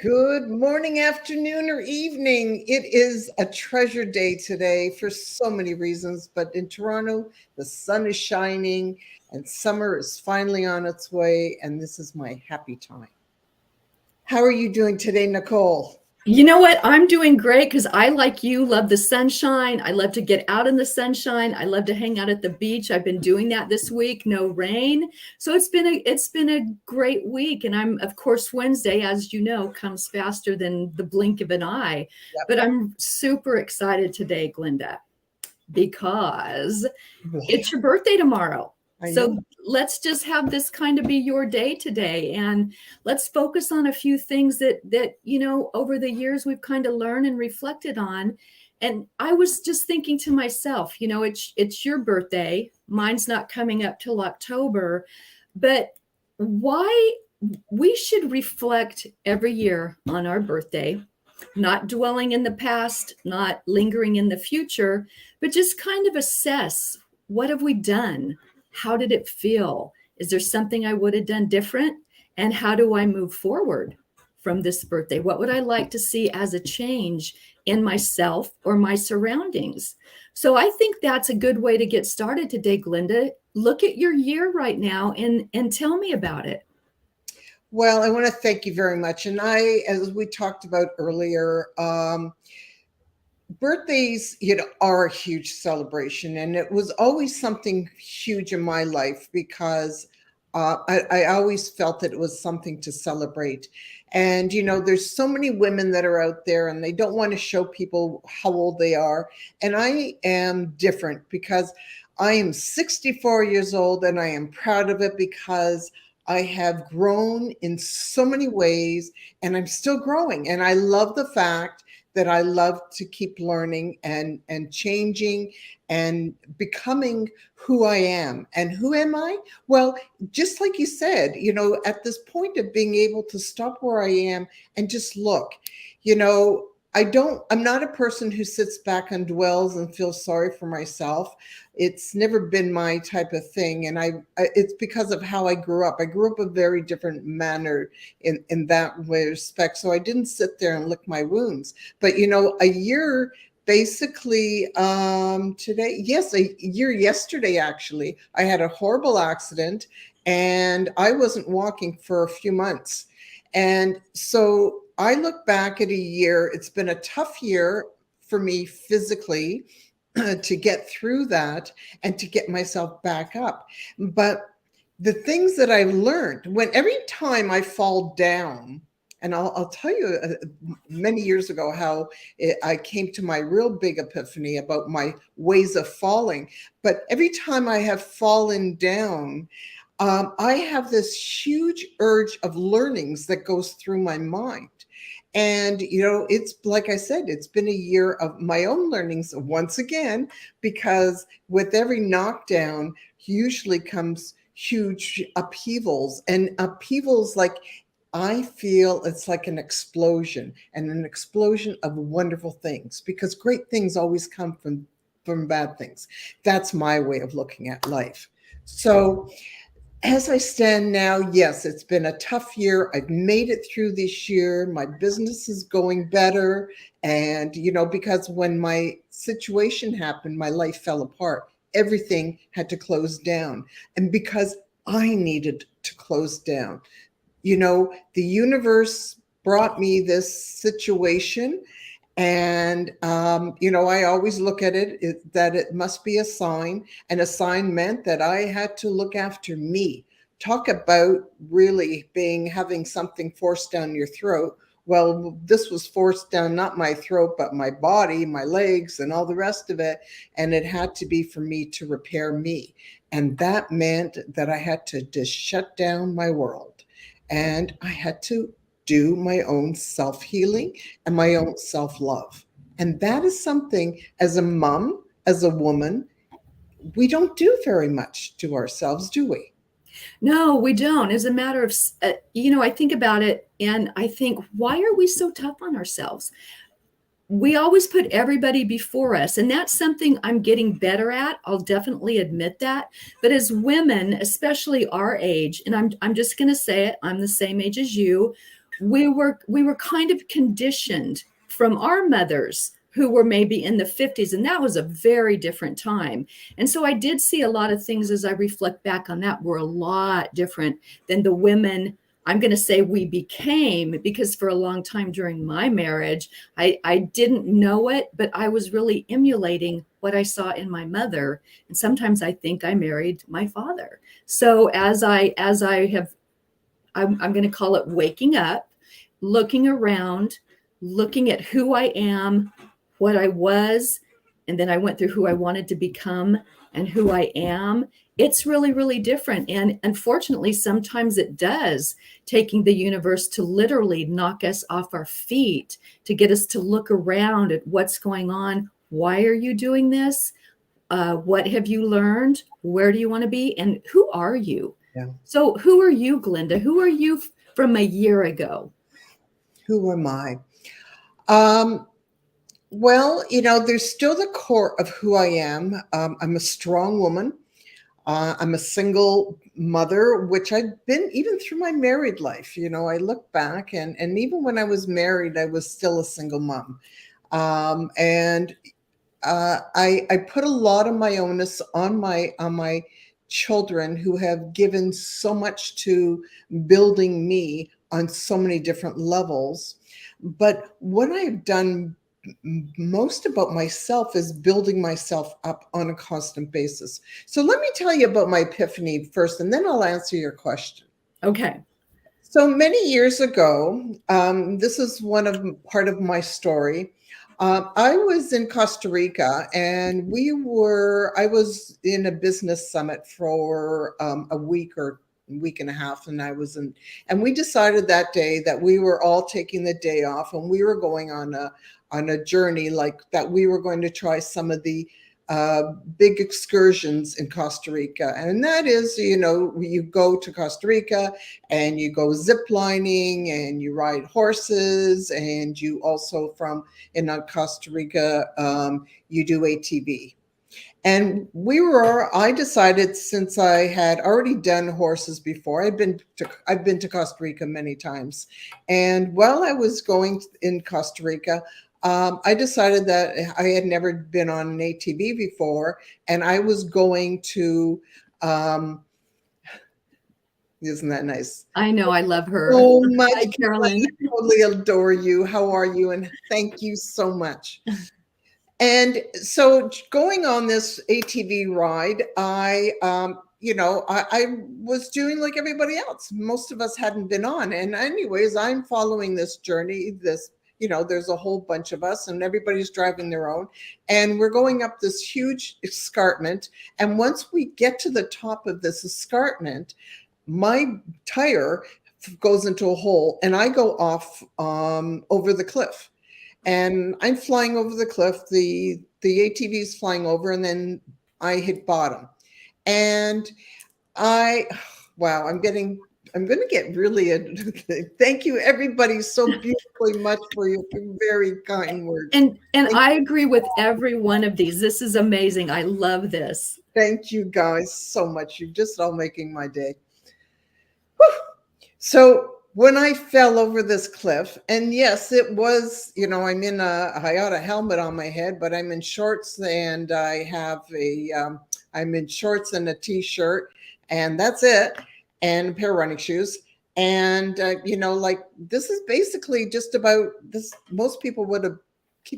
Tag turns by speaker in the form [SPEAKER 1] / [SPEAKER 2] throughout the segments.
[SPEAKER 1] Good morning, afternoon, or evening. It is a treasure day today for so many reasons, but in Toronto, the sun is shining and summer is finally on its way, and this is my happy time. How are you doing today, Nicole?
[SPEAKER 2] You know what? I'm doing great because I, like you, love the sunshine. I love to get out in the sunshine. I love to hang out at the beach. I've been doing that this week. No rain. So it's been a great week. And I'm, of course, Wednesday, as you know, comes faster than the blink of an eye.
[SPEAKER 1] Yep.
[SPEAKER 2] But I'm super excited today, Glinda, because it's your birthday tomorrow.
[SPEAKER 1] I
[SPEAKER 2] So
[SPEAKER 1] know.
[SPEAKER 2] let's just have this kind of be your day today, and let's focus on a few things that over the years we've kind of learned and reflected on. And I was just thinking to myself, it's your birthday. Mine's not coming up till October, but why we should reflect every year on our birthday, not dwelling in the past, not lingering in the future, but just kind of assess, what have we done? How did it feel? Is there something I would have done different? And how do I move forward from this birthday? What would I like to see as a change in myself or my surroundings? So I think that's a good way to get started today, Glinda. Look at your year right now and tell me about it.
[SPEAKER 1] Well, I want to thank you very much. And as we talked about earlier, birthdays, are a huge celebration, and it was always something huge in my life because I always felt that it was something to celebrate. And there's so many women that are out there, and they don't want to show people how old they are. And I am different because I am 64 years old, and I am proud of it because I have grown in so many ways, and I'm still growing. And I love the fact that I love to keep learning and changing and becoming who I am. And who am I? Well, just like you said, at this point of being able to stop where I am and just look, I'm not a person who sits back and dwells and feels sorry for myself. It's never been my type of thing. And it's because of how I grew up. I grew up a very different manner in that respect. So I didn't sit there and lick my wounds. But, a year basically today, yes, a year yesterday, actually, I had a horrible accident and I wasn't walking for a few months. And so I look back at a year, it's been a tough year for me physically to get through that and to get myself back up. But the things that I've learned, when every time I fall down, and I'll tell you many years ago how I came to my real big epiphany about my ways of falling. But every time I have fallen down, I have this huge urge of learnings that goes through my mind. And, it's like I said, it's been a year of my own learnings once again, because with every knockdown usually comes huge upheavals, and upheavals, like, I feel it's like an explosion, and an explosion of wonderful things, because great things always come from bad things. That's my way of looking at life. So as I stand now, yes, it's been a tough year. I've made it through this year. My business is going better. And, because when my situation happened, my life fell apart. Everything had to close down. And because I needed to close down, the universe brought me this situation. And, I always look at it that it must be a sign. And a sign meant that I had to look after me. Talk about really having something forced down your throat. Well, this was forced down, not my throat, but my body, my legs, and all the rest of it. And it had to be for me to repair me. And that meant that I had to just shut down my world. And I had to do my own self-healing and my own self-love. And that is something, as a mom, as a woman, we don't do very much to ourselves, do we?
[SPEAKER 2] No, we don't. As a matter of, I think about it and I think, why are we so tough on ourselves? We always put everybody before us. And that's something I'm getting better at. I'll definitely admit that. But as women, especially our age, and I'm just going to say it, I'm the same age as you. we were kind of conditioned from our mothers who were maybe in the 50s, and that was a very different time. And so I did see a lot of things as I reflect back on that were a lot different than the women I'm going to say we became, because for a long time during my marriage, I didn't know it, but I was really emulating what I saw in my mother. And sometimes I think I married my father. So as I have, I'm going to call it waking up, looking around, looking at who I am, what I was, and then I went through who I wanted to become and who I am. It's really, really different. And unfortunately, sometimes it does, taking the universe to literally knock us off our feet, to get us to look around at what's going on. Why are you doing this? What have you learned? Where do you want to be? And who are you?
[SPEAKER 1] Yeah.
[SPEAKER 2] So who are you, Glenda? Who are you from a year ago?
[SPEAKER 1] Who am I? Um, well, there's still the core of who I am. I'm a strong woman. I'm a single mother, which I've been even through my married life. I look back, and even when I was married, I was still a single mom. And I put a lot of my onus on my children, who have given so much to building me on so many different levels. But what I've done most about myself is building myself up on a constant basis. So let me tell you about my epiphany first, and then I'll answer your question.
[SPEAKER 2] Okay.
[SPEAKER 1] So many years ago, this is part of my story. I was in Costa Rica, and I was in a business summit for a week and a half, and and we decided that day that we were all taking the day off, and we were going on a journey like that. We were going to try some of the big excursions in Costa Rica, and that is, you go to Costa Rica and you go zip lining and you ride horses, and you also in Costa Rica, you do ATV. And I decided, since I had already done horses before, I've been to Costa Rica many times. And while I was going in Costa Rica, I decided that I had never been on an ATV before, and I was going to, isn't that nice?
[SPEAKER 2] I know, I love her.
[SPEAKER 1] So much.
[SPEAKER 2] Hi, Carolyn.
[SPEAKER 1] I totally adore you. How are you? And thank you so much. And so going on this ATV ride, I was doing like everybody else. Most of us hadn't been on. And anyways, I'm following this journey, there's a whole bunch of us, and everybody's driving their own. And we're going up this huge escarpment. And once we get to the top of this escarpment, my tire goes into a hole, and I go off over the cliff. And I'm flying over the cliff. The ATV is flying over, and then I hit bottom. And wow, I'm going to get really. Thank you, everybody, so beautifully much for your very kind words.
[SPEAKER 2] And I agree with every one of these. This is amazing. I love this.
[SPEAKER 1] Thank you guys so much. You're just all making my day. Whew. So when I fell over this cliff, and yes, it was, I got a helmet on my head, but I'm in shorts, and I'm in shorts and a t-shirt, and that's it, and a pair of running shoes. And, this is basically just about this. Most people would have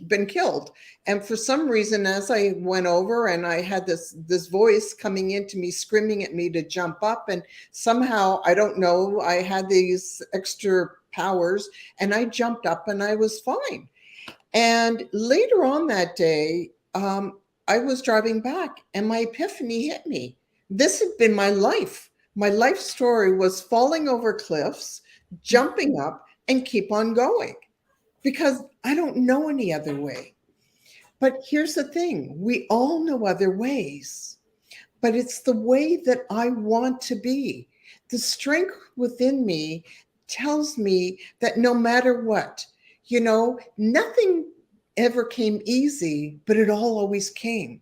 [SPEAKER 1] been killed. And for some reason, as I went over, and I had this voice coming into me, screaming at me to jump up, and somehow, I don't know, I had these extra powers, and I jumped up, and I was fine. And later on that day, I was driving back, and my epiphany hit me. This had been my life. My life story was falling over cliffs, jumping up, and keep on going, because I don't know any other way. But here's the thing. We all know other ways, but it's the way that I want to be. The strength within me tells me that no matter what, nothing ever came easy, but it all always came.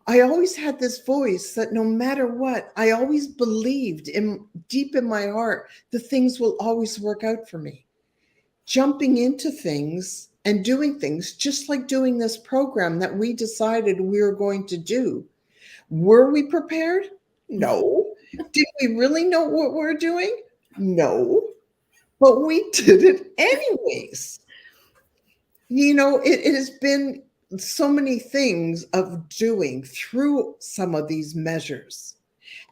[SPEAKER 1] I always had this voice that no matter what, I always believed in deep in my heart, the things will always work out for me. Jumping into things and doing things, just like doing this program that we decided we were going to do. Were we prepared? No. Did we really know what we're doing? No. But we did it anyways. It has been so many things of doing through some of these measures.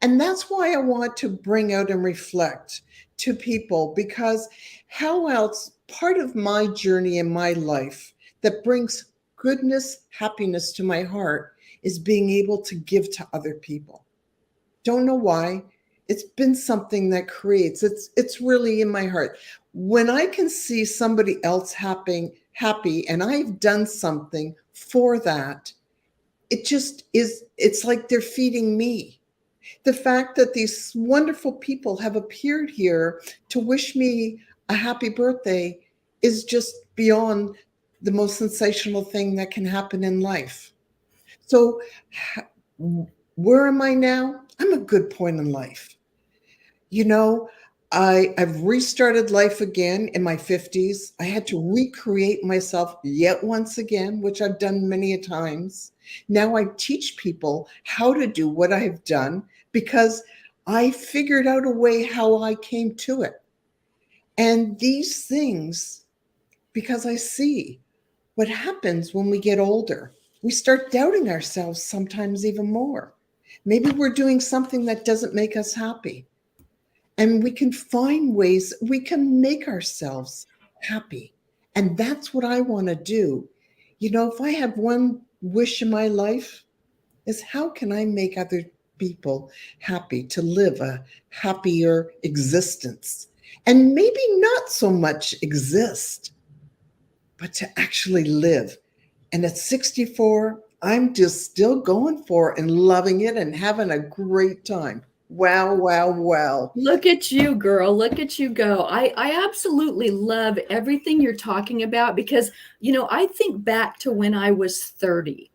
[SPEAKER 1] And that's why I want to bring out and reflect to people, because how else, part of my journey in my life that brings goodness, happiness to my heart is being able to give to other people. Don't know why. It's been something that creates, it's really in my heart. When I can see somebody else happy and I've done something for that, it just is, it's like they're feeding me. The fact that these wonderful people have appeared here to wish me a happy birthday is just beyond the most sensational thing that can happen in life. So, where am I now? I'm a good point in life. You know, I've restarted life again in my 50s. I had to recreate myself yet once again, which I've done many a times. Now I teach people how to do what I've done because I figured out a way how I came to it. And these things, because I see what happens when we get older, we start doubting ourselves sometimes even more. Maybe we're doing something that doesn't make us happy. And we can find ways we can make ourselves happy. And that's what I want to do. If I have one wish in my life, is how can I make other people happy to live a happier existence? And maybe not so much exist, but to actually live. And at 64, I'm just still going for it and loving it and having a great time. Wow, wow, wow.
[SPEAKER 2] Look at you, girl. Look at you go. I absolutely love everything you're talking about because, I think back to when I was 30.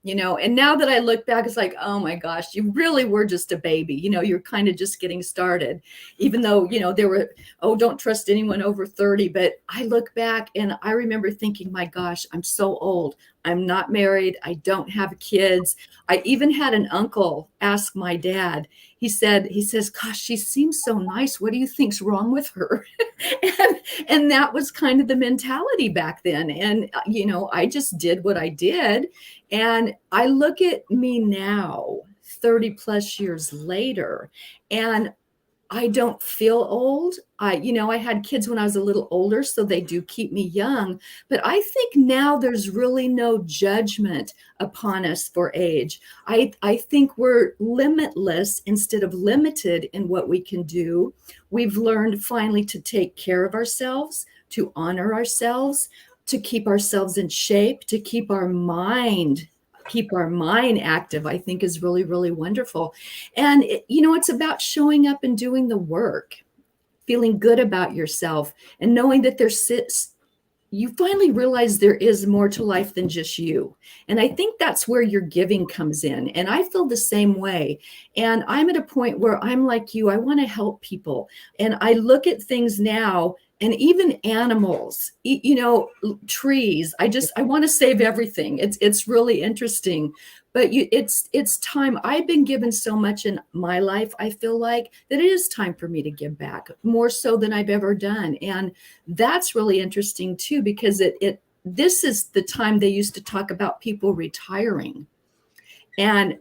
[SPEAKER 2] And now that I look back, it's like, oh my gosh, you really were just a baby. You're kind of just getting started, even though, there were, oh, don't trust anyone over 30. But I look back and I remember thinking, my gosh, I'm so old. I'm not married. I don't have kids. I even had an uncle ask my dad. He says, gosh, she seems so nice. What do you think's wrong with her? and that was kind of the mentality back then. And, I just did what I did. And I look at me now, 30 plus years later, and I don't feel old. I had kids when I was a little older, so they do keep me young. But I think now there's really no judgment upon us for age. I think we're limitless instead of limited in what we can do. We've learned finally to take care of ourselves, to honor ourselves, to keep ourselves in shape, to keep our mind active, I think is really, really wonderful. And, it's about showing up and doing the work, feeling good about yourself and knowing that you finally realize there is more to life than just you. And I think that's where your giving comes in. And I feel the same way. And I'm at a point where I'm like you, I want to help people. And I look at things now and even animals, trees. I want to save everything. It's really interesting. But it's time. I've been given so much in my life, I feel like, that it is time for me to give back, more so than I've ever done. And that's really interesting too, because this is the time they used to talk about people retiring. And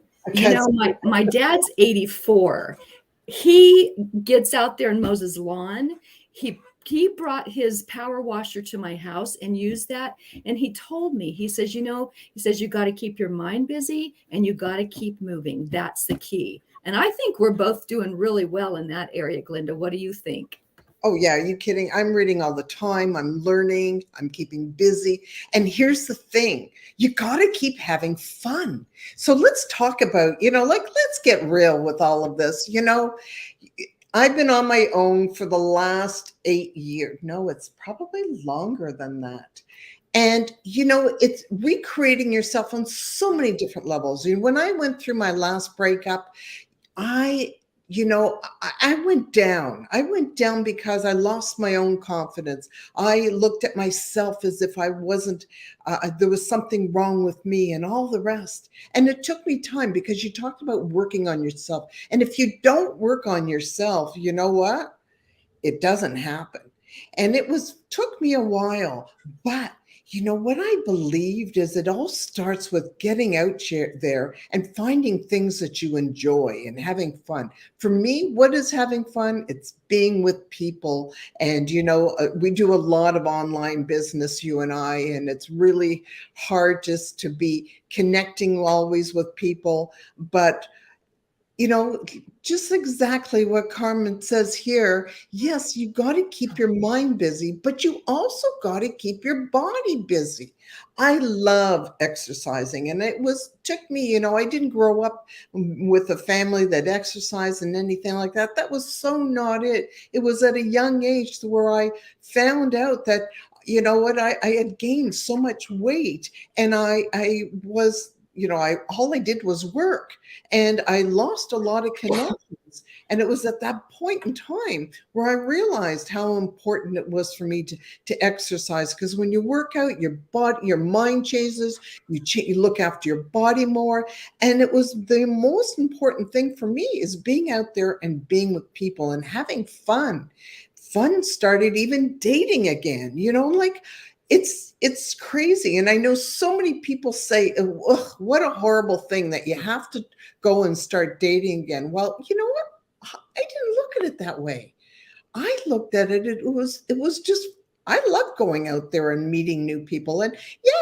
[SPEAKER 2] my dad's 84. He gets out there and mows his lawn. He brought his power washer to my house and used that. And he told me, he says, you got to keep your mind busy and you got to keep moving. That's the key. And I think we're both doing really well in that area, Glenda. What do you think?
[SPEAKER 1] Oh, yeah. Are you kidding? I'm reading all the time. I'm learning. I'm keeping busy. And here's the thing. You got to keep having fun. So let's talk about, let's get real with all of this. I've been on my own for the last 8 years. No, it's probably longer than that. And, it's recreating yourself on so many different levels. When I went through my last breakup, I, I went down. I went down because I lost my own confidence. I looked at myself as if I wasn't, there was something wrong with me and all the rest. And it took me time, because you talked about working on yourself. And if you don't work on yourself, you know what? It doesn't happen. And took me a while, but what I believed is it all starts with getting out there and finding things that you enjoy and having fun. For me, what is having fun? It's being with people. And, we do a lot of online business, you and I, and it's really hard just to be connecting always with people. But just exactly what Carmen says here. Yes, you got to keep your mind busy, but you also got to keep your body busy. I love exercising, and took me, I didn't grow up with a family that exercised and anything like that. That was so not it. It was at a young age where I found out that, I had gained so much weight, and I was, all I did was work, and I lost a lot of connections. And it was at that point in time where I realized how important it was for me to exercise. Because when you work out, your mind changes, you look after your body more. And it was the most important thing for me, is being out there and being with people and having fun. Fun started even dating again, like it's crazy. And I know so many people say, ugh, what a horrible thing that you have to go and start dating again. Well, you know what? I didn't look at it that way. I looked at it, it was just, I love going out there and meeting new people. And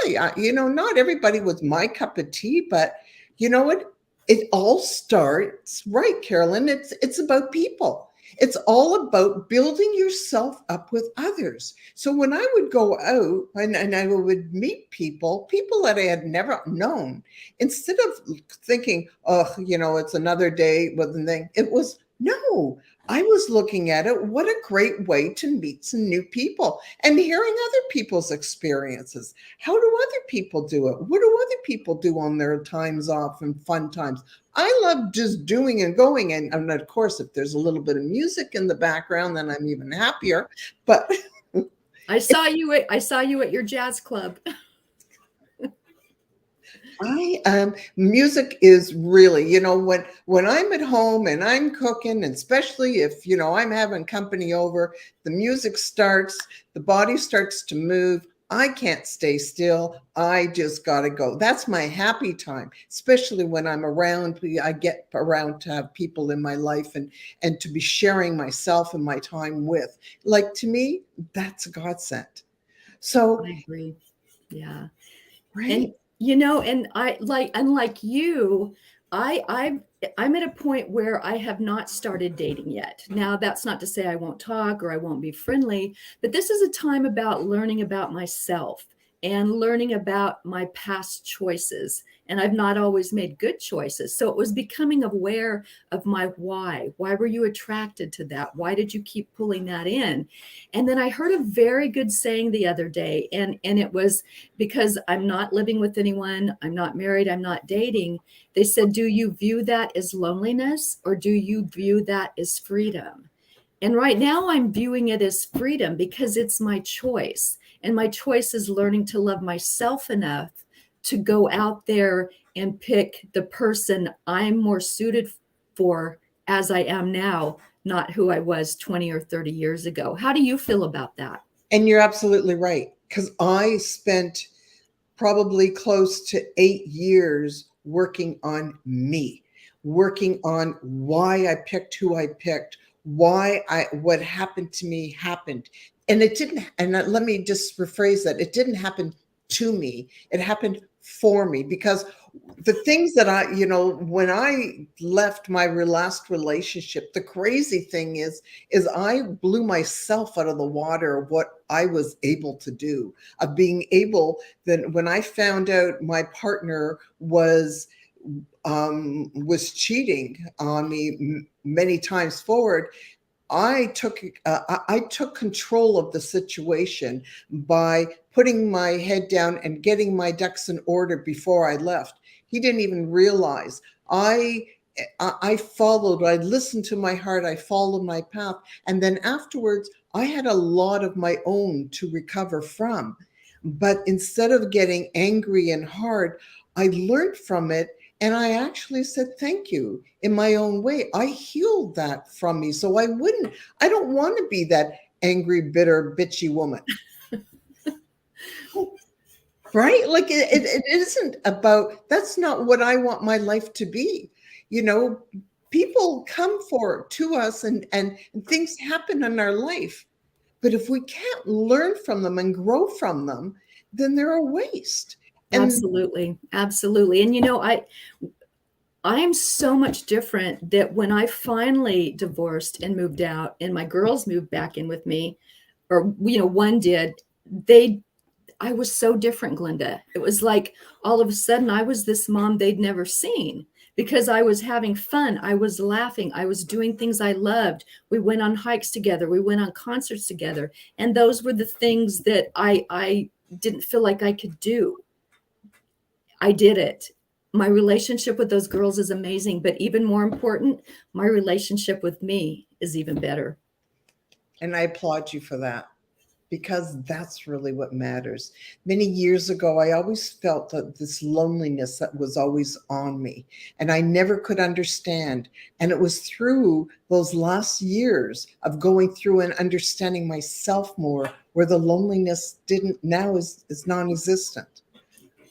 [SPEAKER 1] yeah, not everybody was my cup of tea, but you know what? It all starts, right, Carolyn? It's about people. It's all about building yourself up with others. So when I would go out and I would meet people that I had never known, instead of thinking, oh, it's another day with a thing, it was, no, I was looking at it, what a great way to meet some new people and hearing other people's experiences. How do other people do it? What do other people do on their times off and fun times? I love just doing and going. And of course, if there's a little bit of music in the background, then I'm even happier. But
[SPEAKER 2] I saw you at your jazz club.
[SPEAKER 1] Music is really, when I'm at home and I'm cooking, and especially if, I'm having company over, the music starts, the body starts to move. I can't stay still. I just got to go. That's my happy time, especially when I'm around. I get around to have people in my life and to be sharing myself and my time with. Like, to me, that's a godsend. So,
[SPEAKER 2] I agree. Yeah.
[SPEAKER 1] right.
[SPEAKER 2] And I like, unlike you, I'm at a point where I have not started dating yet. Now, that's not to say I won't talk or I won't be friendly, but this is a time about learning about myself and learning about my past choices. And I've not always made good choices. So it was becoming aware of my why. Why were you attracted to that? Why did you keep pulling that in? And then I heard a very good saying the other day, and it was, because I'm not living with anyone, I'm not married, I'm not dating. They said, do you view that as loneliness, or do you view that as freedom? And right now I'm viewing it as freedom, because it's my choice. And my choice is learning to love myself enough to go out there and pick the person I'm more suited for as I am now, not who I was 20 or 30 years ago. How do you feel about that?
[SPEAKER 1] And you're absolutely right, because I spent probably close to 8 years working on me, working on why I picked who I picked, what happened to me happened. And it didn't, and let me just rephrase that. It didn't happen to me. It happened for me, because the things that when I left my last relationship, the crazy thing is I blew myself out of the water of what I was able to do, of being able, then when I found out my partner was cheating on me many times forward, I took control of the situation by putting my head down and getting my ducks in order before I left. He didn't even realize I followed. I listened to my heart. I followed my path, and then afterwards, I had a lot of my own to recover from. But instead of getting angry and hard, I learned from it, and I actually said thank you in my own way. I healed that from me. So I don't want to be that angry, bitter, bitchy woman. Right? Like it isn't about, that's not what I want my life to be. You know, people come to us and things happen in our life. But if we can't learn from them and grow from them, then they're a waste. And
[SPEAKER 2] Absolutely. Absolutely. And I am so much different that when I finally divorced and moved out and my girls moved back in with me, or one did, I was so different, Glenda. It was like all of a sudden I was this mom they'd never seen because I was having fun. I was laughing. I was doing things I loved. We went on hikes together. We went on concerts together. And those were the things that I didn't feel like I could do. I did it. My relationship with those girls is amazing, but even more important, my relationship with me is even better.
[SPEAKER 1] I applaud you for that, because that's really what matters. Many years ago, I always felt that this loneliness that was always on me, and I never could understand. And it was through those last years of going through and understanding myself more, where the loneliness didn't now is non-existent.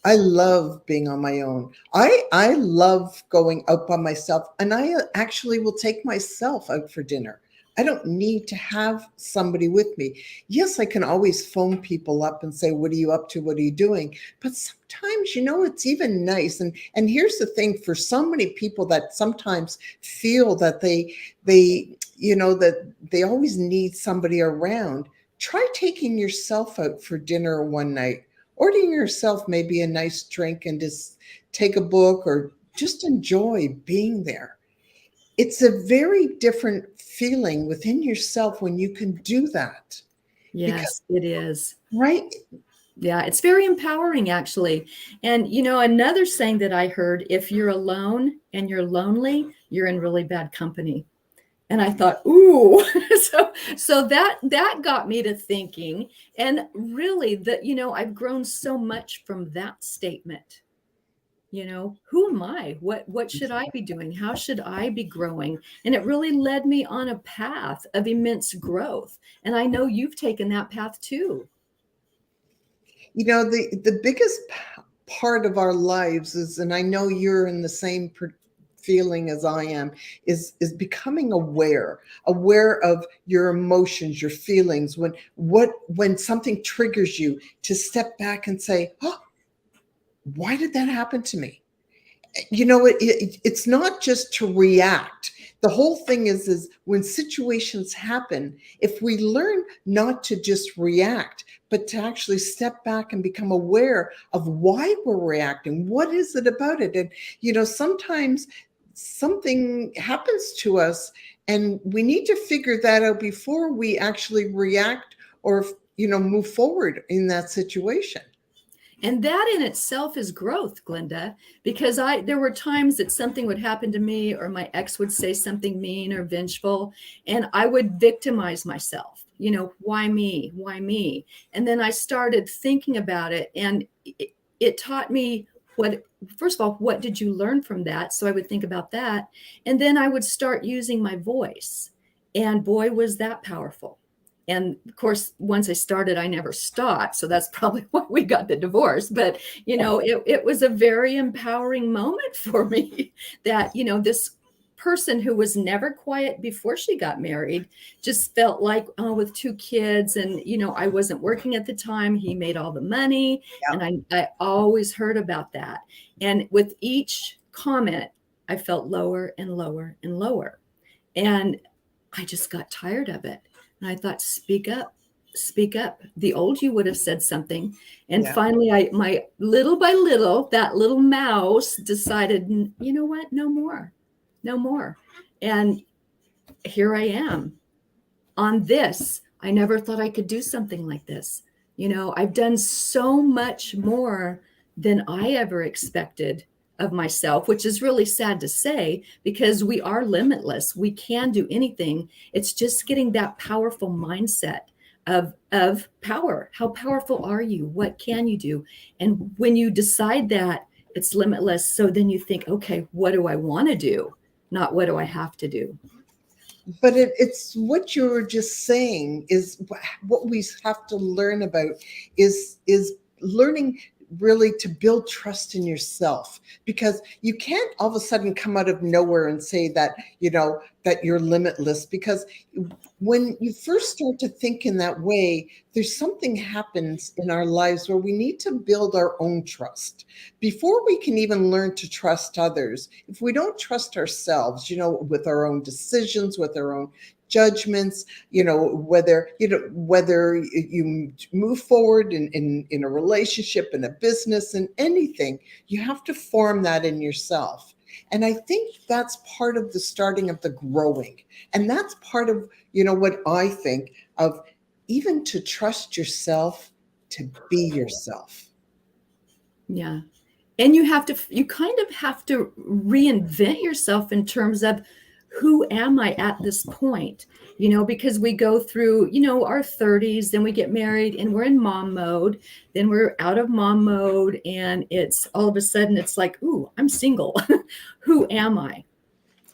[SPEAKER 1] I love being on my own. I love going out by myself, and I actually will take myself out for dinner. I don't need to have somebody with me. Yes, I can always phone people up and say, "What are you up to? What are you doing?" But sometimes, it's even nice. And here's the thing: for so many people that sometimes feel that that they always need somebody around, try taking yourself out for dinner one night. Ordering yourself maybe a nice drink and just take a book or just enjoy being there. It's a very different feeling within yourself when you can do that. Because,
[SPEAKER 2] Yes, it is.
[SPEAKER 1] right?
[SPEAKER 2] Yeah, it's very empowering, actually. And, another saying that I heard, if you're alone and you're lonely, you're in really bad company. And I thought, ooh, so that got me to thinking. And really, I've grown so much from that statement. Who am I? What should I be doing? How should I be growing? And it really led me on a path of immense growth. And I know you've taken that path too.
[SPEAKER 1] The biggest part of our lives is, and I know you're in the same feeling as I am, is becoming aware of your emotions, your feelings. When something triggers you, to step back and say, "Oh, why did that happen to me?" It's not just to react. The whole thing is when situations happen, if we learn not to just react, but to actually step back and become aware of why we're reacting, what is it about it? And sometimes something happens to us, and we need to figure that out before we actually react or move forward in that situation.
[SPEAKER 2] And that in itself is growth, Glenda, because there were times that something would happen to me or my ex would say something mean or vengeful, and I would victimize myself. Why me? Why me? And then I started thinking about it, and it taught me first of all, what did you learn from that? So I would think about that. And then I would start using my voice. And boy, was that powerful. And of course, once I started, I never stopped. So that's probably why we got the divorce. But, it was a very empowering moment for me that, this person who was never quiet before she got married just felt like, oh, with 2 kids. And, I wasn't working at the time. He made all the money.
[SPEAKER 1] Yeah.
[SPEAKER 2] And I always heard about that. And with each comment, I felt lower and lower and lower. And I just got tired of it. And I thought, speak up, speak up. The old you would have said something. And
[SPEAKER 1] Yeah.
[SPEAKER 2] finally, my little by little, that little mouse decided, you know what? No more, no more. And here I am. on this, I never thought I could do something like this. You know, I've done so much more than I ever expected of myself, which is really sad to say because we are limitless. We can do anything. It's just getting that powerful mindset of power. How powerful are you? What can you do? And when you decide that it's limitless, so then you think, okay, what do I want to do? Not what do I have to do?
[SPEAKER 1] But it's what you were just saying is what we have to learn about is learning really to build trust in yourself, because you can't all of a sudden come out of nowhere and say that, you know, that you're limitless, because when you first start to think in that way, there's something happens in our lives where we need to build our own trust before we can even learn to trust others. If we don't trust ourselves, you know, with our own decisions, with our own judgments, you know, whether you move forward in a relationship, in a business, in anything, you have to form that in yourself. And I think that's part of the starting of the growing. And that's part of, you know, what I think of, even to trust yourself, to be yourself.
[SPEAKER 2] Yeah. And you kind of have to reinvent yourself in terms of who am I at this point? You know, because we go through, you know, our 30s, then we get married and we're in mom mode, then we're out of mom mode, and it's all of a sudden it's like, ooh, I'm single. Who am I?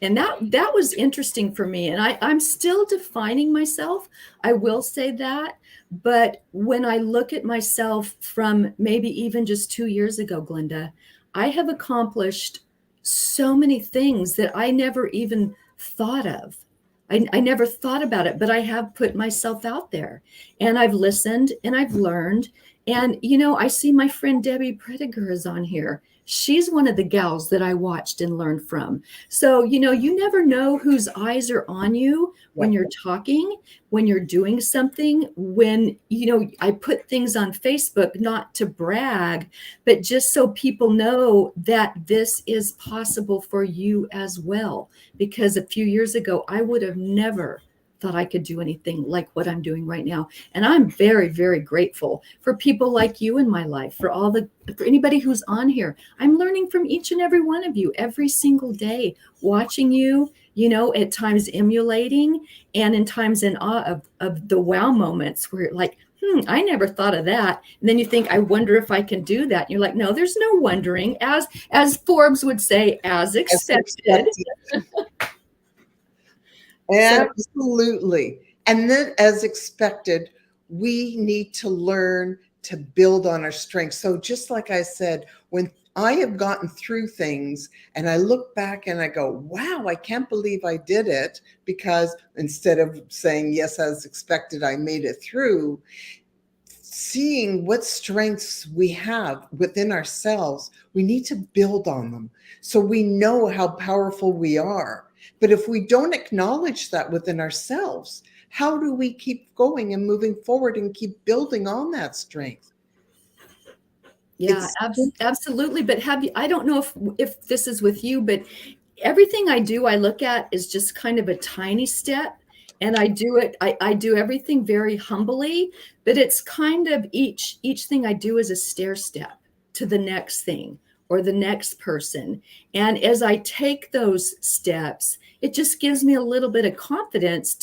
[SPEAKER 2] And that was interesting for me. And I'm still defining myself. I will say that. But when I look at myself from maybe even just 2 years ago, Glenda, I have accomplished so many things that I never even thought of. I never thought about it, but I have put myself out there and I've listened and I've learned. And, you know, I see my friend Debbie Prediger is on here. She's one of the gals that I watched and learned from. So, you know, you never know whose eyes are on you when you're talking, when you're doing something, when, you know, I put things on Facebook, not to brag, but just so people know that this is possible for you as well. Because a few years ago, I would have never thought I could do anything like what I'm doing right now. And I'm very, very grateful for people like you in my life, for anybody who's on here. I'm learning from each and every one of you every single day, watching you, you know, at times emulating, and in times in awe of the wow moments where you're like, I never thought of that. And then you think, I wonder if I can do that. And you're like, no, there's no wondering. As Forbes would say, as expected.
[SPEAKER 1] Absolutely. And then, as expected, we need to learn to build on our strengths. So, just like I said, when I have gotten through things and I look back and I go, wow, I can't believe I did it, because instead of saying, yes, as expected, I made it through, seeing what strengths we have within ourselves, we need to build on them so we know how powerful we are. But if we don't acknowledge that within ourselves, how do we keep going and moving forward and keep building on that strength?
[SPEAKER 2] Yeah, absolutely. But I don't know if this is with you, but everything I do, I look at is just kind of a tiny step. And I do it, I do everything very humbly, but it's kind of each thing I do is a stair step to the next thing or the next person. And as I take those steps, it just gives me a little bit of confidence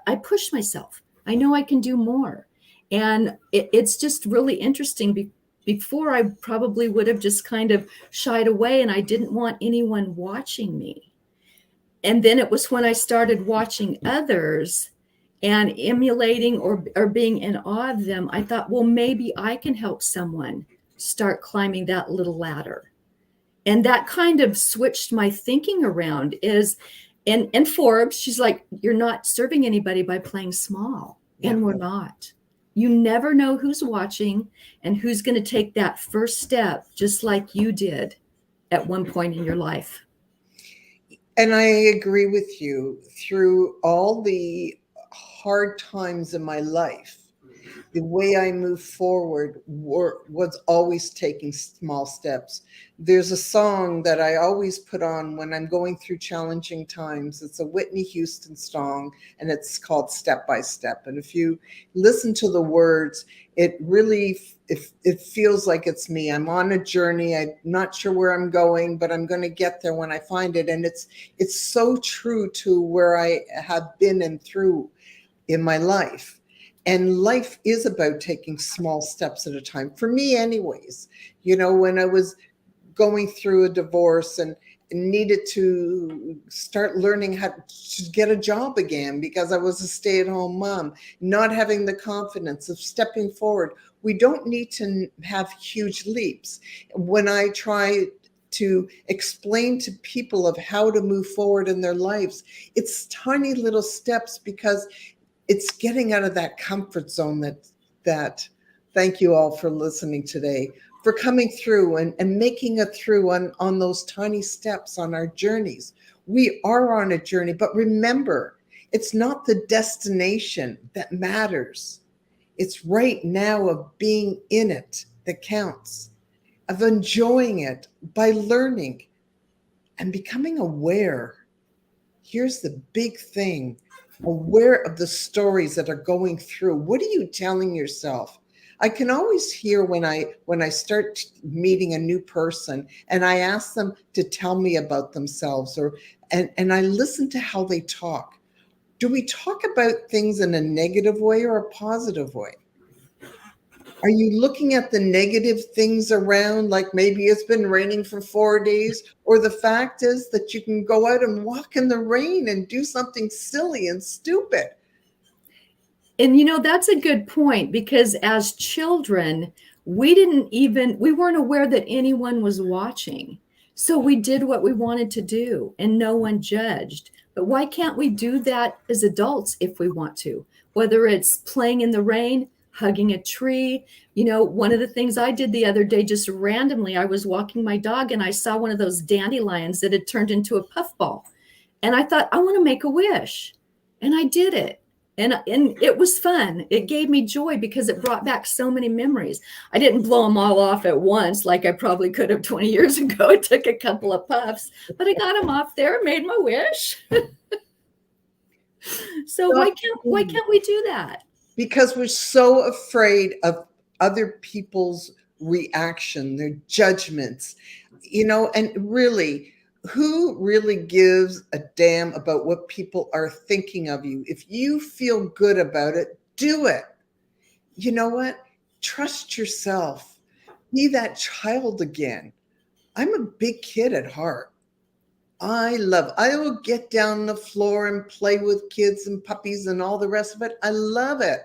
[SPEAKER 2] I push myself. I know I can do more. And it's just really interesting. Before, I probably would have just kind of shied away and I didn't want anyone watching me. And then it was when I started watching others and emulating or being in awe of them, I thought, well, maybe I can help someone start climbing that little ladder. And that kind of switched my thinking around and Forbes, she's like, you're not serving anybody by playing small. Yeah. And we're not. You never know who's watching and who's going to take that first step, just like you did at one point in your life.
[SPEAKER 1] And I agree with you. Through all the hard times in my life, The way I move forward was always taking small steps. There's a song that I always put on when I'm going through challenging times. It's a Whitney Houston song, and it's called Step by Step. And if you listen to the words, it really it feels like it's me. I'm on a journey. I'm not sure where I'm going, but I'm going to get there when I find it. And it's so true to where I have been and through in my life. And life is about taking small steps at a time, for me anyways. When I was going through a divorce and needed to start learning how to get a job again because I was a stay-at-home mom, not having the confidence of stepping forward. We don't need to have huge leaps. When I try to explain to people of how to move forward in their lives, it's tiny little steps, because it's getting out of that comfort zone that thank you all for listening today, for coming through and making it through on those tiny steps on our journeys. We are on a journey, but remember, it's not the destination that matters. It's right now of being in it that counts, of enjoying it by learning and becoming aware. Here's the big thing: aware of the stories that are going through. What are you telling yourself? I can always hear when I start meeting a new person and I ask them to tell me about themselves, and I listen to how they talk. Do we talk about things in a negative way or a positive way? Are you looking at the negative things around, like maybe it's been raining for 4 days, or the fact is that you can go out and walk in the rain and do something silly and stupid?
[SPEAKER 2] And that's a good point, because as children, we weren't aware that anyone was watching. So we did what we wanted to do and no one judged. But why can't we do that as adults if we want to? Whether it's playing in the rain, hugging a tree. One of the things I did the other day, just randomly, I was walking my dog and I saw one of those dandelions that had turned into a puffball. And I thought, I want to make a wish. And I did it. And it was fun. It gave me joy because it brought back so many memories. I didn't blow them all off at once like I probably could have 20 years ago. It took a couple of puffs, but I got them off there, made my wish. So why can't we do that?
[SPEAKER 1] Because we're so afraid of other people's reaction, their judgments, and really, who really gives a damn about what people are thinking of you? If you feel good about it, do it. You know what? Trust yourself. Be that child again. I'm a big kid at heart. I will get down on the floor and play with kids and puppies and all the rest of it. I love it.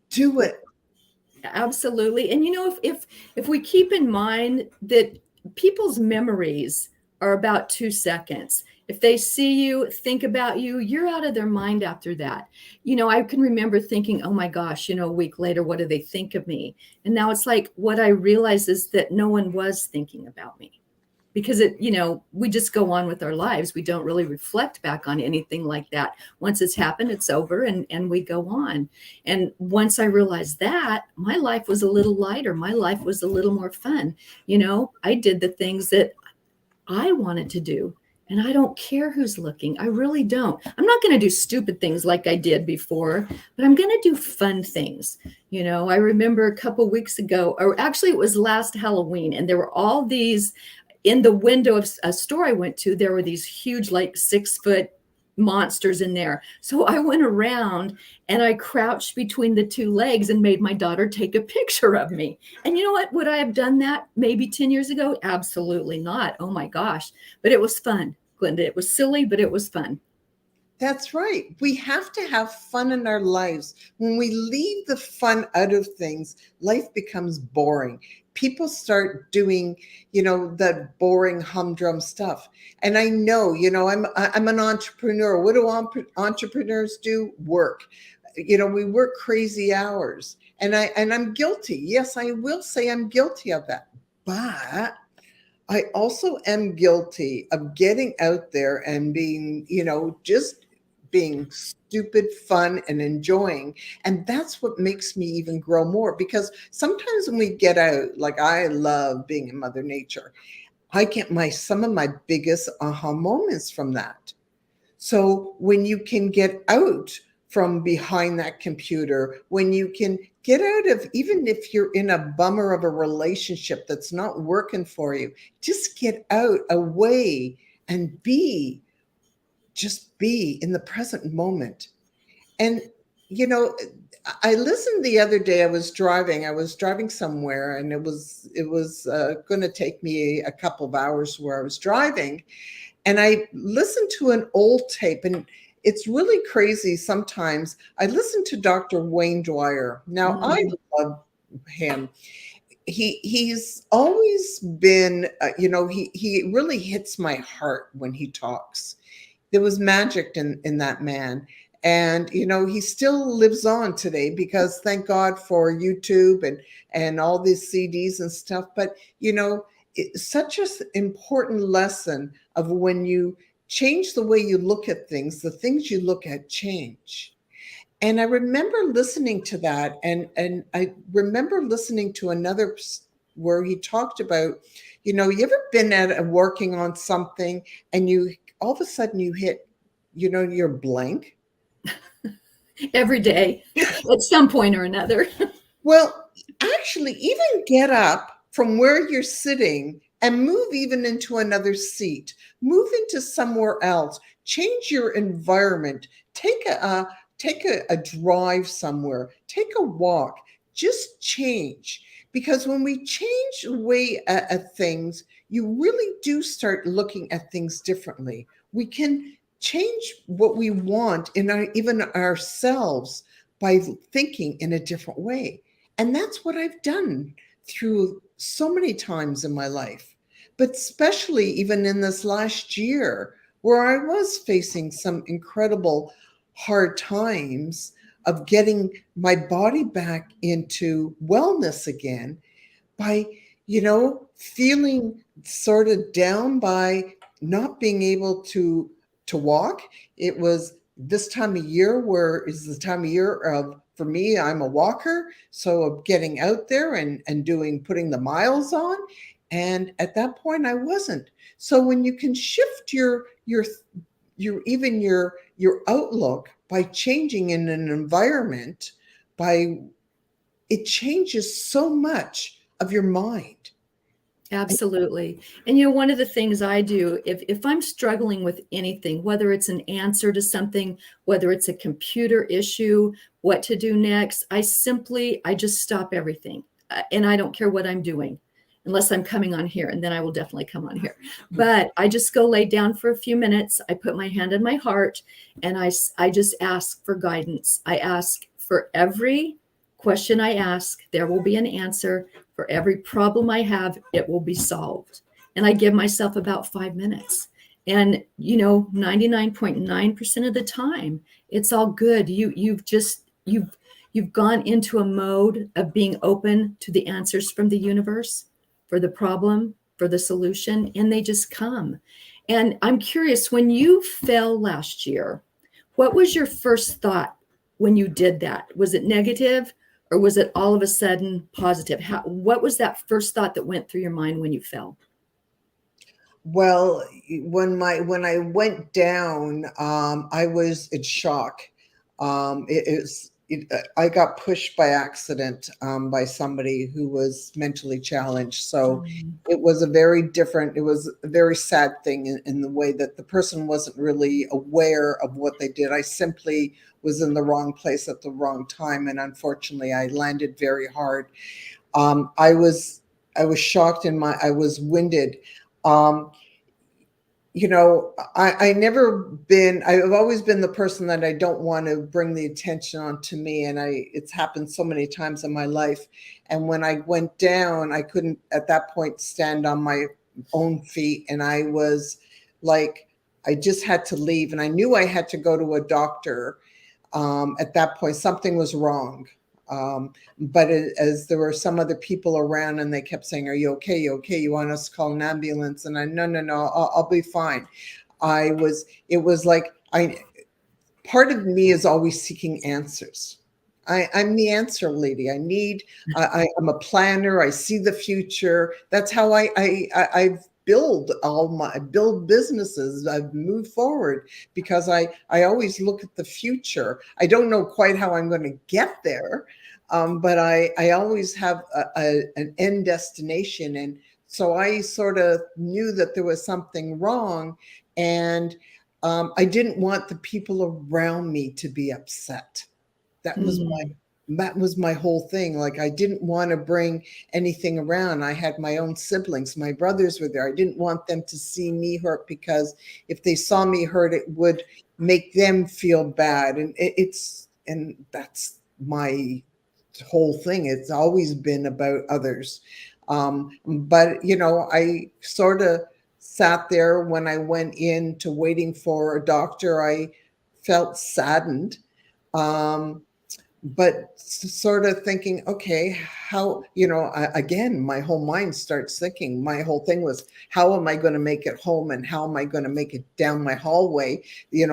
[SPEAKER 1] Do it.
[SPEAKER 2] Absolutely. And if we keep in mind that people's memories are about 2 seconds. If they see you, think about you, you're out of their mind after that. I can remember thinking, oh my gosh, a week later, what do they think of me? And now it's like, what I realize is that no one was thinking about me, because we just go on with our lives. We don't really reflect back on anything like that. Once it's happened, it's over, and we go on. And once I realized that, my life was a little lighter. My life was a little more fun. I did the things that I wanted to do, and I don't care who's looking. I really don't. I'm not going to do stupid things like I did before, but I'm going to do fun things. I remember a couple weeks ago, or actually it was last Halloween, and there were all these in the window of a store I went to. There were these huge, like 6-foot monsters in there. So I went around and I crouched between the two legs and made my daughter take a picture of me. And you know what? Would I have done that maybe 10 years ago? Absolutely not. Oh my gosh. But it was fun, Glenda. It was silly, but it was fun.
[SPEAKER 1] That's right. We have to have fun in our lives. When we leave the fun out of things, life becomes boring. People start doing, that boring humdrum stuff. And I know, I'm an entrepreneur. What do entrepreneurs do? Work. We work crazy hours. And I'm guilty. Yes, I will say I'm guilty of that. But I also am guilty of getting out there and being, just being stupid, fun, and enjoying. And that's what makes me even grow more, because sometimes when we get out, like I love being in Mother Nature, I get some of my biggest aha moments from that. So when you can get out from behind that computer, when you can get out of, even if you're in a bummer of a relationship that's not working for you, just get out, away, and just be in the present moment. And, you know, I listened the other day. I was driving somewhere, and it was going to take me a couple of hours where I was driving. And I listened to an old tape, and it's really crazy sometimes. I listened to Dr. Wayne Dwyer. Now, I love him. He's always been, he really hits my heart when he talks. There was magic in that man. And, he still lives on today, because thank God for YouTube and all these CDs and stuff. But, it's such an important lesson of when you change the way you look at things, the things you look at change. And I remember listening to that, and I remember listening to another where he talked about, you ever been at working on something, and you all of a sudden you hit, you're blank.
[SPEAKER 2] Every day at some point or another.
[SPEAKER 1] Well, actually, even get up from where you're sitting and move even into another seat, move into somewhere else, change your environment, take a drive somewhere, take a walk, just change. Because when we change the way at things, you really do start looking at things differently. We can change what we want in even ourselves by thinking in a different way. And that's what I've done through so many times in my life, but especially even in this last year, where I was facing some incredible hard times of getting my body back into wellness again, by, feeling sort of down by not being able to walk. It was this time of year where is the time of year of, for me, I'm a walker. So of getting out there and putting the miles on. And at that point I wasn't. So when you can shift your outlook by changing in an environment, it changes so much of your mind.
[SPEAKER 2] Absolutely. And one of the things I do, if I'm struggling with anything, whether it's an answer to something, whether it's a computer issue, what to do next, I just stop everything. And I don't care what I'm doing, unless I'm coming on here, and then I will definitely come on here. But I just go lay down for a few minutes. I put my hand on my heart, and I just ask for guidance. I ask for every question I ask, there will be an answer. For every problem I have, it will be solved. And I give myself about 5 minutes. And 99.9% of the time, it's all good. You've gone into a mode of being open to the answers from the universe, for the problem, for the solution, and they just come. And I'm curious, when you fell last year, what was your first thought when you did that? Was it negative? Or was it all of a sudden positive? What was that first thought that went through your mind when you fell?
[SPEAKER 1] Well, when I went down, I was in shock. I got pushed by accident by somebody who was mentally challenged. So it was it was a very sad thing in the way that the person wasn't really aware of what they did. I simply was in the wrong place at the wrong time, and unfortunately, I landed very hard. I was shocked, and I was winded. Um, I've always been the person that I don't want to bring the attention onto me. And it's happened so many times in my life. And when I went down, I couldn't at that point stand on my own feet. And I was like, I just had to leave. And I knew I had to go to a doctor. At that point, something was wrong. As there were some other people around, and they kept saying, "Are you okay? You okay? You want us to call an ambulance?" And no, I'll be fine. It was like part of me is always seeking answers. I'm the answer lady. I'm a planner. I see the future. That's how I build businesses. I've moved forward because I always look at the future. I don't know quite how I'm going to get there, but I always have an end destination. And so I sort of knew that there was something wrong, and I didn't want the people around me to be upset. That was my
[SPEAKER 2] Mm.
[SPEAKER 1] that was my whole thing. Like, I didn't want to bring anything around. I had my own siblings. My brothers were there. I didn't want them to see me hurt, because if they saw me hurt, it would make them feel bad. And and that's my whole thing. It's always been about others. But I sort of sat there when I went into waiting for a doctor. I felt saddened, but sort of thinking, okay, how, again, my whole mind starts thinking. My whole thing was, how am I going to make it home, and how am I going to make it down my hallway?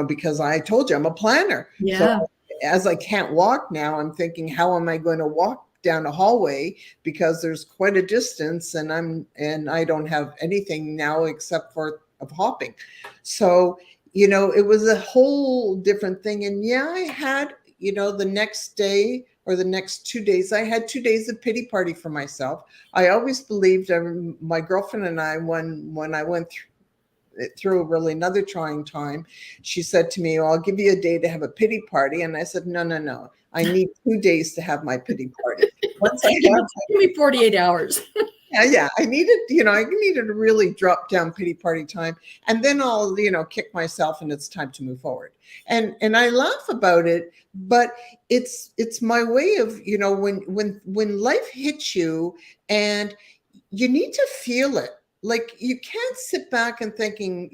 [SPEAKER 1] Because I told you I'm a planner. So
[SPEAKER 2] Yeah.
[SPEAKER 1] as I can't walk now, I'm thinking, how am I going to walk down a hallway, because there's quite a distance, and I don't have anything now except for of hopping. So it was a whole different thing. And yeah, I had, the next day or the next 2 days, I had 2 days of pity party for myself. I always believed, my girlfriend and I, when I went through really another trying time, she said to me, "Well, I'll give you a day to have a pity party." And I said, no, no, no. I need 2 days to have my pity party. Once I
[SPEAKER 2] Give
[SPEAKER 1] have,
[SPEAKER 2] me 48 hours.
[SPEAKER 1] yeah, I needed a really drop down pity party time, and then I'll, kick myself, and it's time to move forward. And I laugh about it, but it's my way of, when life hits you, and you need to feel it. Like, you can't sit back and thinking,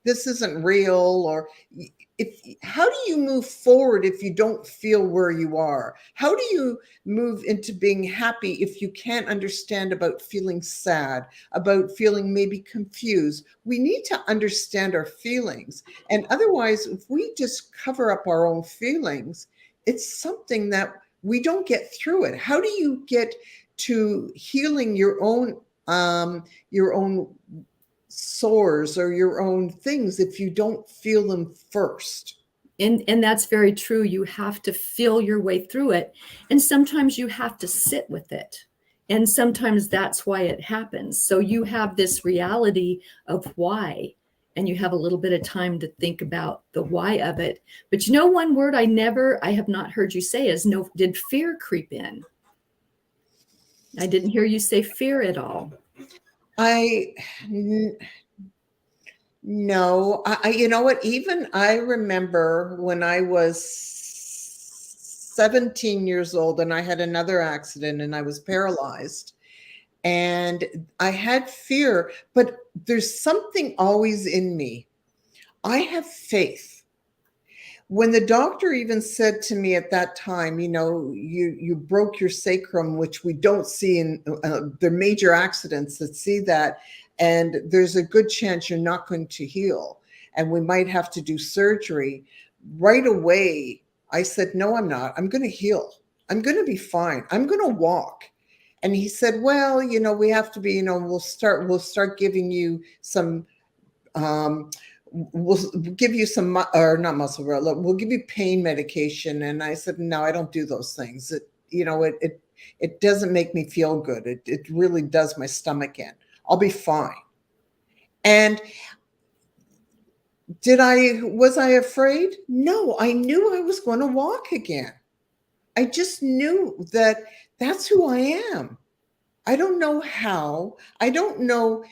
[SPEAKER 1] this isn't real, or if how do you move forward if you don't feel where you are? How do you move into being happy if you can't understand about feeling sad, about feeling maybe confused? We need to understand our feelings. And otherwise, if we just cover up our own feelings, it's something that we don't get through it. How do you get to healing your own sores or your own things if you don't feel them first?
[SPEAKER 2] And that's very true. You have to feel your way through it. And sometimes you have to sit with it. And sometimes that's why it happens. So you have this reality of why, and you have a little bit of time to think about the why of it. But one word I have not heard you say is no. Did fear creep in? I didn't hear you say fear at all.
[SPEAKER 1] I No, you know what? Even I remember when I was 17 years old, and I had another accident, and I was paralyzed, and I had fear, but there's something always in me. I have faith. When the doctor even said to me at that time, you broke your sacrum, which we don't see in the major accidents that see that, and there's a good chance you're not going to heal, and we might have to do surgery. Right away, I said, no, I'm not. I'm going to heal. I'm going to be fine. I'm going to walk. And he said, well, we have to be, we'll start giving you some, we'll give you some, or not muscle relaxant, we'll give you pain medication. And I said, no, I don't do those things. It doesn't make me feel good. It really does my stomach in. I'll be fine. And was I afraid? No, I knew I was going to walk again. I just knew that that's who I am. I don't know how. I don't know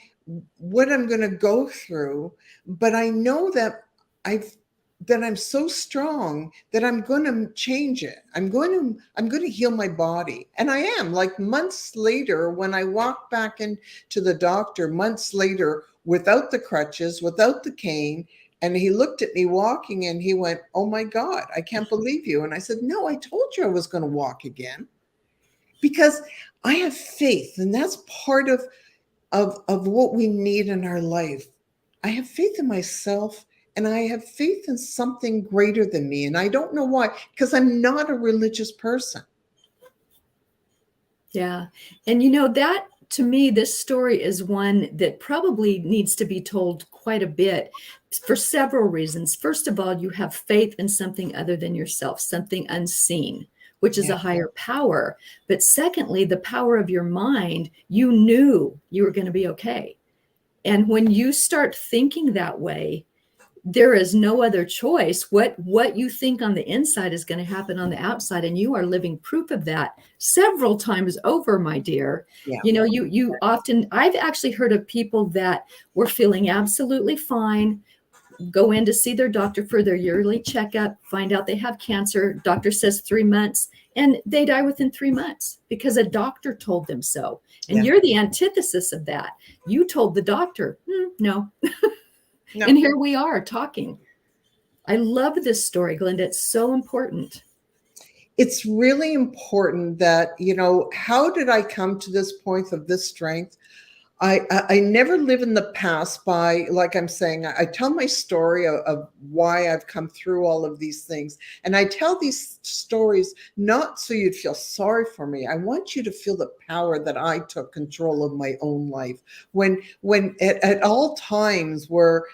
[SPEAKER 1] what I'm going to go through, but I know that I'm so strong that I'm going to change it. I'm going to heal my body. And I am. Like, months later, when I walked back into the doctor, months later, without the crutches, without the cane, and he looked at me walking, and he went, "Oh my God, I can't believe you." And I said, "No, I told you I was going to walk again." Because I have faith, and that's part of what we need in our life. I have faith in myself, and I have faith in something greater than me. And I don't know why, because I'm not a religious person.
[SPEAKER 2] Yeah. And that to me, this story is one that probably needs to be told quite a bit for several reasons. First of all, you have faith in something other than yourself, something unseen, which is
[SPEAKER 1] Yeah.
[SPEAKER 2] a higher power. But secondly, the power of your mind, you knew you were going to be okay. And when you start thinking that way, there is no other choice. What you think on the inside is going to happen on the outside, and you are living proof of that several times over, my dear.
[SPEAKER 1] Yeah.
[SPEAKER 2] You often, I've actually heard of people that were feeling absolutely fine, go in to see their doctor for their yearly checkup, find out they have cancer. Doctor says 3 months, and they die within 3 months because a doctor told them so. And
[SPEAKER 1] Yeah.
[SPEAKER 2] you're the antithesis of that. You told the doctor, no.
[SPEAKER 1] No.
[SPEAKER 2] And here we are talking. I love this story, Glenda. It's so important.
[SPEAKER 1] It's really important that, how did I come to this point of this strength? I never live in the past by, like I'm saying, I tell my story of why I've come through all of these things. And I tell these stories not so you'd feel sorry for me. I want you to feel the power that I took control of my own life. When at all times where,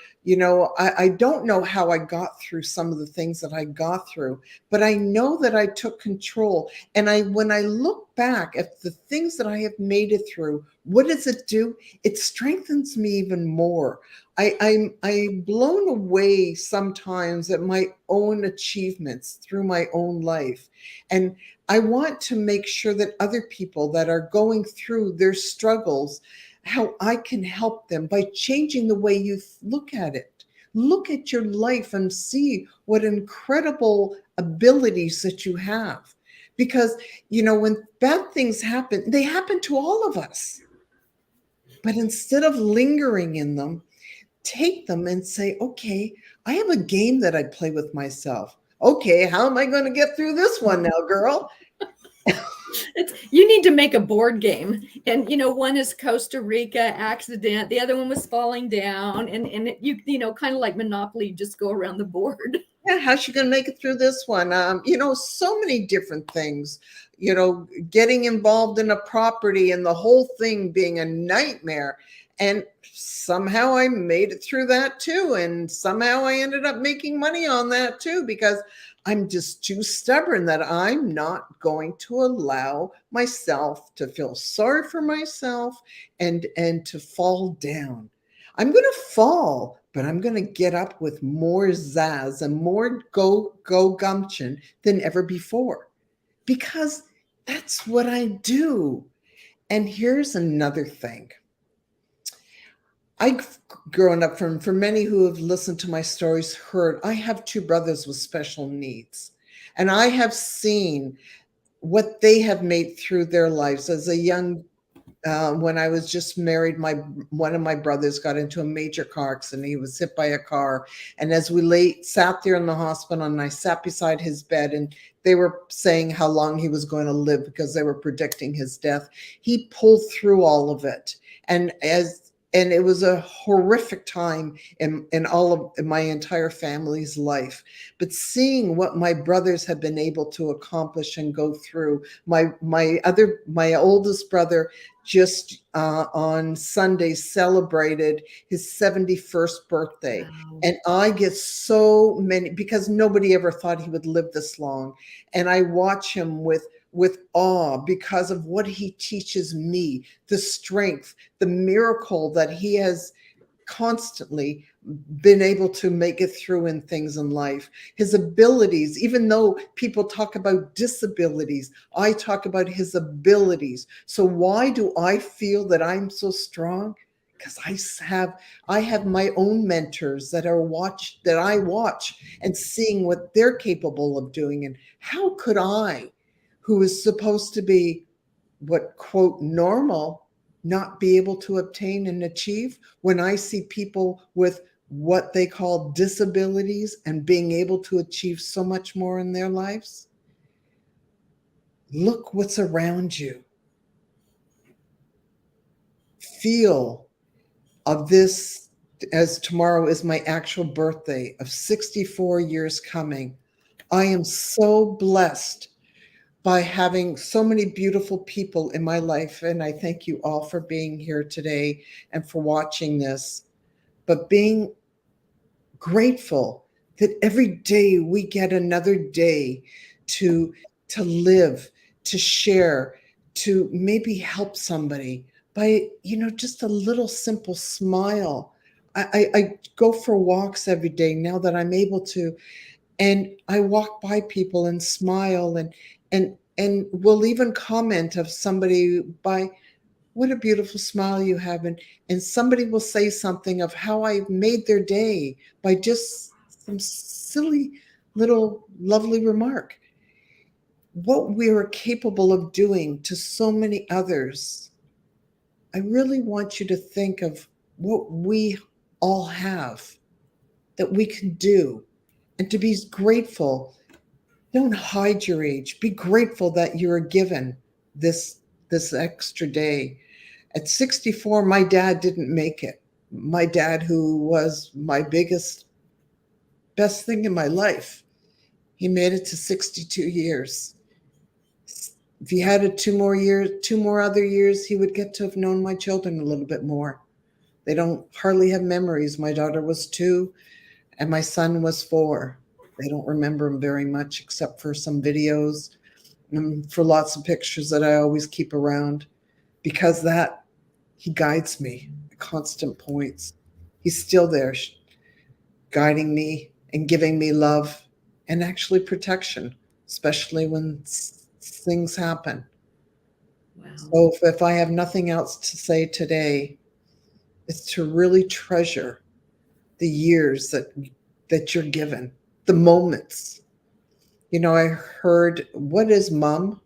[SPEAKER 1] I don't know how I got through some of the things that I got through, but I know that I took control. And when I look back at the things that I have made it through, what does it do? It strengthens me even more. I'm blown away sometimes at my own achievements through my own life. And I want to make sure that other people that are going through their struggles, how I can help them by changing the way you look at it. Look at your life and see what incredible abilities that you have. Because, when bad things happen, they happen to all of us. But instead of lingering in them, take them and say, okay, I have a game that I play with myself. Okay, how am I going to get through this one now, girl?
[SPEAKER 2] You need to make a board game. And, one is Costa Rica accident. The other one was falling down. And you kind of like Monopoly, just go around the board.
[SPEAKER 1] Yeah, how's she going to make it through this one? So many different things, getting involved in a property and the whole thing being a nightmare. And somehow I made it through that too. And somehow I ended up making money on that too, because I'm just too stubborn that I'm not going to allow myself to feel sorry for myself and to fall down. I'm going to fall, but I'm going to get up with more zazz and more go gumption than ever before, because that's what I do. And here's another thing. I've grown up for many who have listened to my stories, heard I have two brothers with special needs. And I have seen what they have made through their lives. As a young when I was just married, one of my brothers got into a major car accident. He was hit by a car. And as we sat there in the hospital, and I sat beside his bed, and they were saying how long he was going to live because they were predicting his death, he pulled through all of it. And it was a horrific time in all of my entire family's life. But seeing what my brothers have been able to accomplish and go through, my oldest brother just on Sunday celebrated his 71st birthday.
[SPEAKER 2] Wow.
[SPEAKER 1] And I get so many, because nobody ever thought he would live this long. And I watch him with awe because of what he teaches me, the strength, the miracle that he has constantly been able to make it through in things in life. His abilities, even though people talk about disabilities, I talk about his abilities. So why do I feel that I'm so strong? Because I have my own mentors that I watch and seeing what they're capable of doing. And how could I, who is supposed to be what, quote, normal, not be able to obtain and achieve when I see people with what they call disabilities and being able to achieve so much more in their lives? Look what's around you. Feel of this as tomorrow is my actual birthday of 64 years coming. I am so blessed by having so many beautiful people in my life. And I thank you all for being here today and for watching this. But being grateful that every day we get another day to live, to share, to maybe help somebody by, just a little simple smile. I go for walks every day now that I'm able to, and I walk by people and smile, and will even comment of somebody by, what a beautiful smile you have, and somebody will say something of how I made their day by just some silly little lovely remark. What we are capable of doing to so many others, I really want you to think of what we all have that we can do, and to be grateful. Don't hide your age. Be grateful that you are given this extra day. At 64, my dad didn't make it. My dad, who was my best thing in my life, he made it to 62 years. If he had it 2 more years, 2 more other years, he would get to have known my children a little bit more. They don't hardly have memories. My daughter was 2 and my son was 4. They don't remember him very much except for some videos and for lots of pictures that I always keep around, because that he guides me at constant points. He's still there, guiding me and giving me love and actually protection, especially when things happen.
[SPEAKER 2] Wow.
[SPEAKER 1] So if I have nothing else to say today, it's to really treasure the years that you're given, the moments. I heard, what is mom?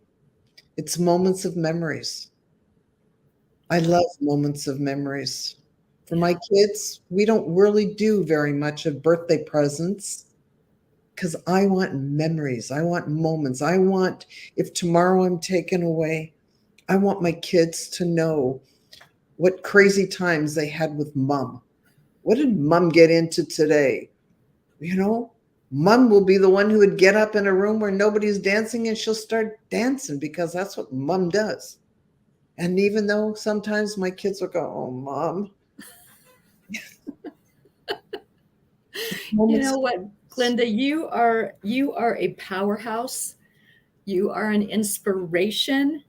[SPEAKER 1] It's moments of memories. I love moments of memories. For my
[SPEAKER 2] Yeah.
[SPEAKER 1] kids, we don't really do very much of birthday presents because I want memories. I want moments. I want, if tomorrow I'm taken away, I want my kids to know what crazy times they had with mom. What did mom get into today? You know, Mom will be the one who would get up in a room where nobody's dancing and she'll start dancing because that's what mom does. And even though sometimes my kids will go, "Oh, mom," it's
[SPEAKER 2] You
[SPEAKER 1] moments.
[SPEAKER 2] know what, Glenda, you are a powerhouse. You are an inspiration.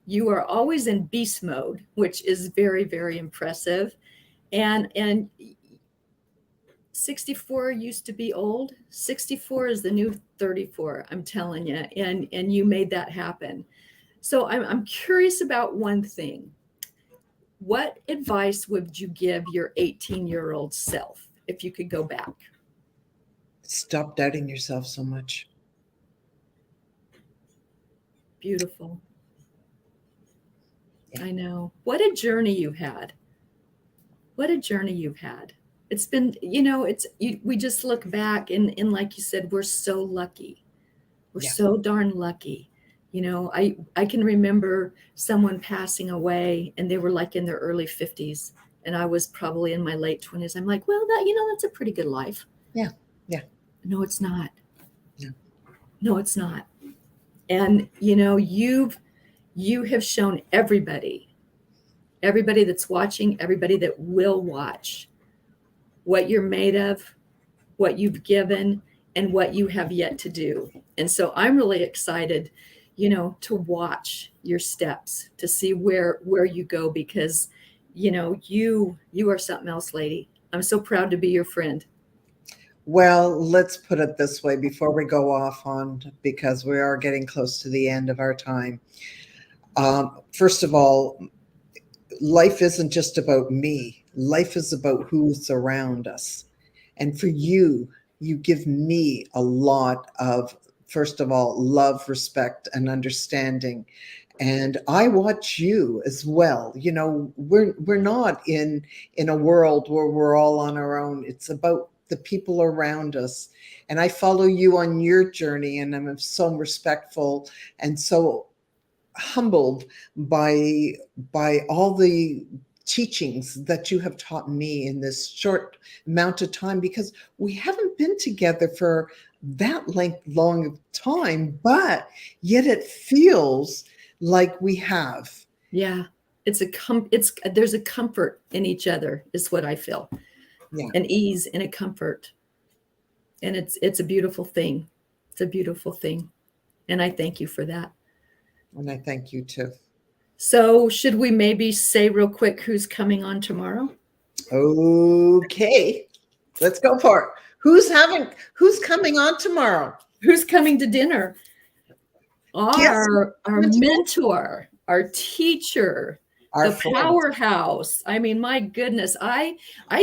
[SPEAKER 2] You are always in beast mode, which is very, very impressive. And 64 used to be old. 64 is the new 34, I'm telling you. And you made that happen. So I'm curious about one thing. What advice would you give your 18-year-old self if you could go back?
[SPEAKER 1] Stop doubting yourself so much.
[SPEAKER 2] Beautiful.
[SPEAKER 1] Yeah.
[SPEAKER 2] I know. What a journey you've had. What a journey you've had. It's been, we just look back and like you said, we're so lucky. We're
[SPEAKER 1] Yeah.
[SPEAKER 2] so darn lucky. I can remember someone passing away and they were like in their early 50s and I was probably in my late 20s. I'm like, well, that's a pretty good life.
[SPEAKER 1] Yeah. Yeah.
[SPEAKER 2] No, it's not.
[SPEAKER 1] No.
[SPEAKER 2] No, it's not. And you have shown everybody that's watching, everybody that will watch, what you're made of, what you've given, and what you have yet to do. And so I'm really excited, to watch your steps, to see where you go, because you are something else, lady. I'm so proud to be your friend.
[SPEAKER 1] Well, let's put it this way before we go off on, because we are getting close to the end of our time. First of all, life isn't just about me. Life is about who's around us. And for you, you give me a lot of, first of all, love, respect, and understanding. And I watch you as well. We're not in a world where we're all on our own. It's about the people around us. And I follow you on your journey, and I'm so respectful and so humbled by all the teachings that you have taught me in this short amount of time, because we haven't been together for that long of time, but yet it feels like we have.
[SPEAKER 2] Yeah. There's a comfort in each other is what I feel.
[SPEAKER 1] Yeah.
[SPEAKER 2] An ease and a comfort. And it's a beautiful thing. It's a beautiful thing. And I thank you for that.
[SPEAKER 1] And I thank you too.
[SPEAKER 2] So should we maybe say real quick who's coming on tomorrow?
[SPEAKER 1] Okay, let's go for it. Who's coming on tomorrow?
[SPEAKER 2] Who's coming to dinner? Our mentor, our teacher,
[SPEAKER 1] our
[SPEAKER 2] the
[SPEAKER 1] friend.
[SPEAKER 2] Powerhouse. I mean, my goodness, I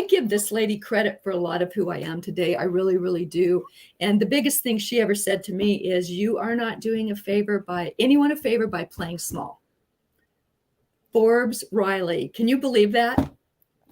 [SPEAKER 2] give this lady credit for a lot of who I am today. I really, really do. And the biggest thing she ever said to me is, you are not doing anyone a favor by playing small. Forbes Riley. Can you believe that?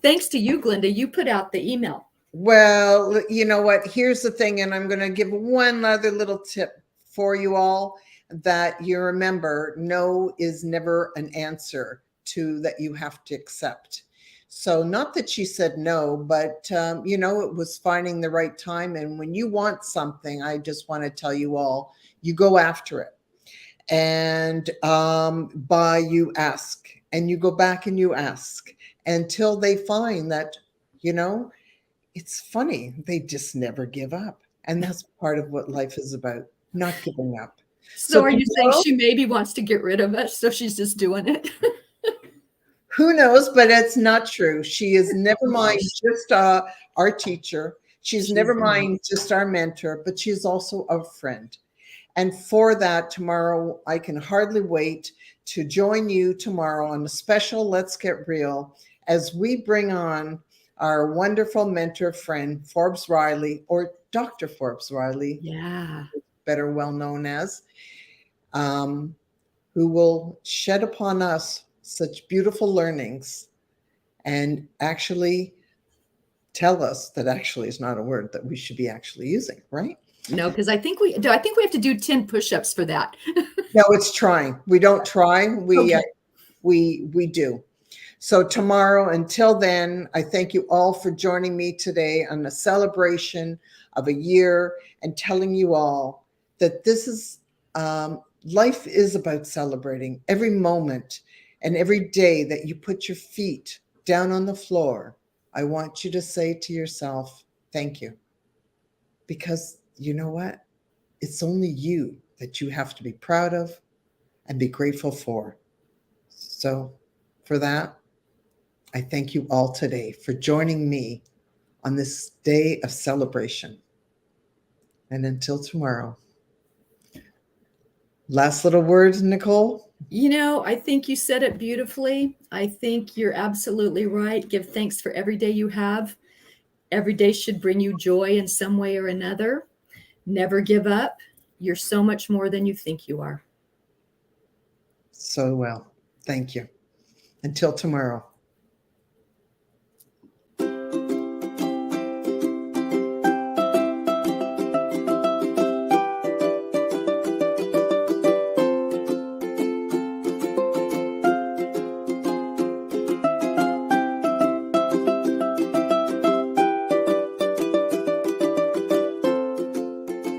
[SPEAKER 2] Thanks to you, Glenda, you put out the email.
[SPEAKER 1] Well, you know what? Here's the thing, and I'm going to give one other little tip for you all, that you remember, no is never an answer to that you have to accept. So not that she said no, but it was finding the right time. And when you want something, I just want to tell you all, you go after it. And you ask, and you go back and you ask until they find that, it's funny. They just never give up. And that's part of what life is about, not giving up.
[SPEAKER 2] So are you saying she maybe wants to get rid of us, so she's just doing it?
[SPEAKER 1] Who knows? But it's not true. She is never mind just our teacher. She's never mind just our mentor, but she's also a friend. And for that, tomorrow, I can hardly wait to join you tomorrow on a special Let's Get Real, as we bring on our wonderful mentor friend, Forbes Riley, or Dr. Forbes Riley, better well known as, who will shed upon us such beautiful learnings and actually tell us that actually is not a word that we should be actually using, right?
[SPEAKER 2] No, because I think we have to do 10 push-ups for that.
[SPEAKER 1] No, it's trying. We don't try. We do. So tomorrow, until then, I thank you all for joining me today on the celebration of a year, and telling you all that this is life is about celebrating every moment and every day that you put your feet down on the floor. I want you to say to yourself, thank you. Because you know what? It's only you that you have to be proud of and be grateful for. So for that, I thank you all today for joining me on this day of celebration. And until tomorrow. Last little words, Nicole?
[SPEAKER 2] I think you said it beautifully. I think you're absolutely right. Give thanks for every day you have. Every day should bring you joy in some way or another. Never give up. You're so much more than you think you are.
[SPEAKER 1] So well. Thank you. Until tomorrow.